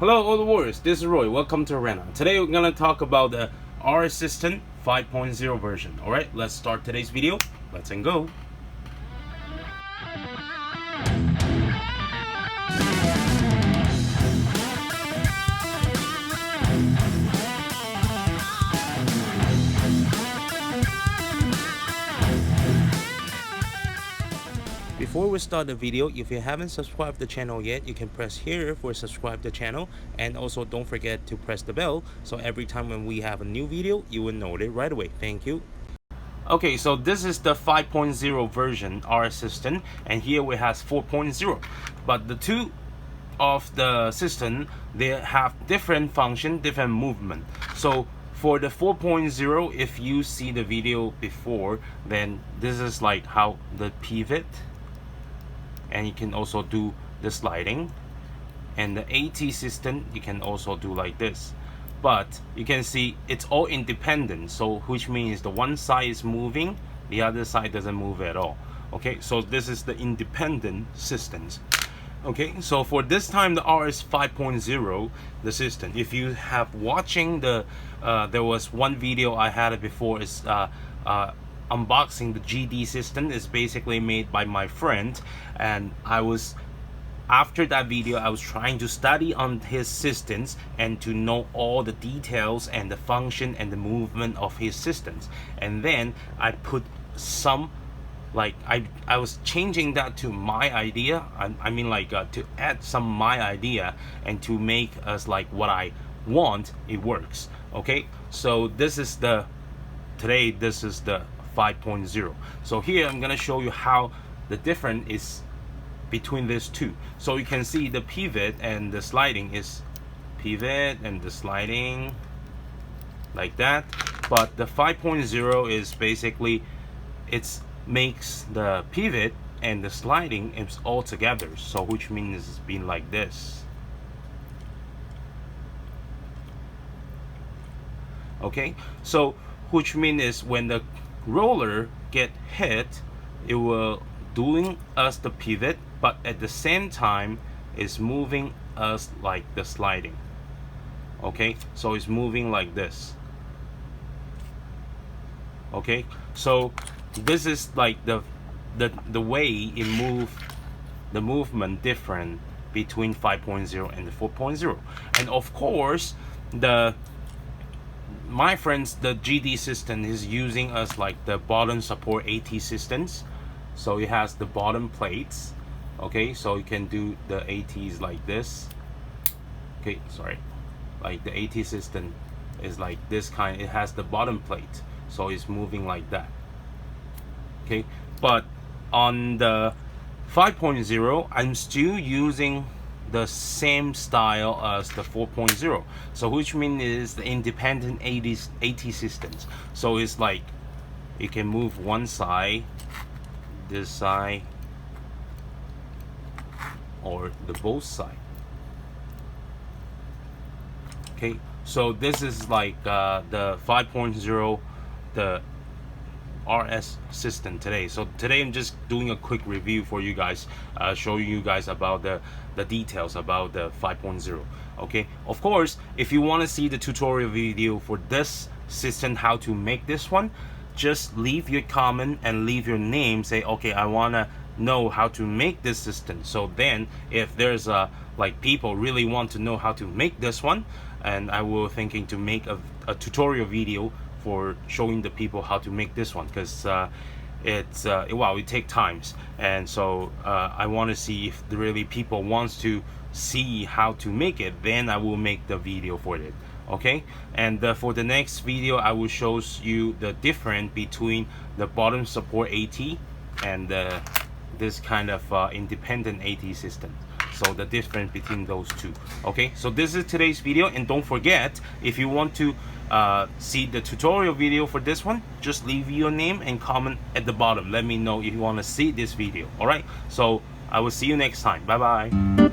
Hello all the warriors, this is Roy, welcome to Arena. Today we're gonna talk about the RS 5.0 version. Alright, let's start today's video. Let's go. Before we start the video, if you haven't subscribed the channel yet, you can press here for subscribe the channel, and also don't forget to press the bell so every time when we have a new video you will know it right away. Thank you. Okay, so this is the 5.0 version RS system, and here we have 4.0, but the two of the system, they have different function, different movement. So for the 4.0, if you see the video before, then this is like how the pivot, and you can also do the sliding, and the AT system you can also do like this, but you can see it's all independent, so which means the one side is moving, the other side doesn't move at all. Okay, so this is the independent systems. Okay, so for this time the RS 5.0 the system, if you have watching the there was one video I had it before, is unboxing the GD system. Is basically made by my friend, and after that video I was trying to study on his systems and to know all the details and the function and the movement of his systems, and then I put some, like I was changing that to my idea. I mean like to add some my idea and to make us like what I want it works. Okay, so this is the today this is the 5.0. so here I'm gonna show you how the difference is between these two. So you can see the pivot and the sliding is pivot and the sliding like that, but the 5.0 is basically it makes the pivot and the sliding is all together, so which means it's been like this. Okay, so which means is when the roller get hit, it will doing us the pivot, but at the same time is moving us like the sliding. Okay, so it's moving like this. Okay, so this is like the way it move, the movement different between 5.0 and the 4.0. and of course my friends, the GD system is using us like the bottom support AT systems, so it has the bottom plates. Okay, so you can do the ATs like this. Okay, sorry, like the AT system is like this kind, it has the bottom plate, so it's moving like that. Okay, but on the 5.0 I'm still using the same style as the 4.0, so which means is the independent AT systems. So it's like you can move one side, this side, or the both side. Okay, so this is like the 5.0, the RS system today. So today I'm just doing a quick review for you guys, showing you guys about the details about the 5.0. okay, of course if you want to see the tutorial video for this system, how to make this one, just leave your comment and leave your name, say okay, I want to know how to make this system. So then if there's like people really want to know how to make this one, and I will thinking to make a tutorial video for showing the people how to make this one, because it's well, it takes times, and so I want to see if really people wants to see how to make it, then I will make the video for it. Okay, and for the next video I will show you the difference between the bottom support AT and this kind of independent AT system, so the difference between those two. Okay, so this is today's video, and don't forget, if you want to see the tutorial video for this one, just leave your name and comment at the bottom. Let me know if you want to see this video. All right, so I will see you next time. Bye bye.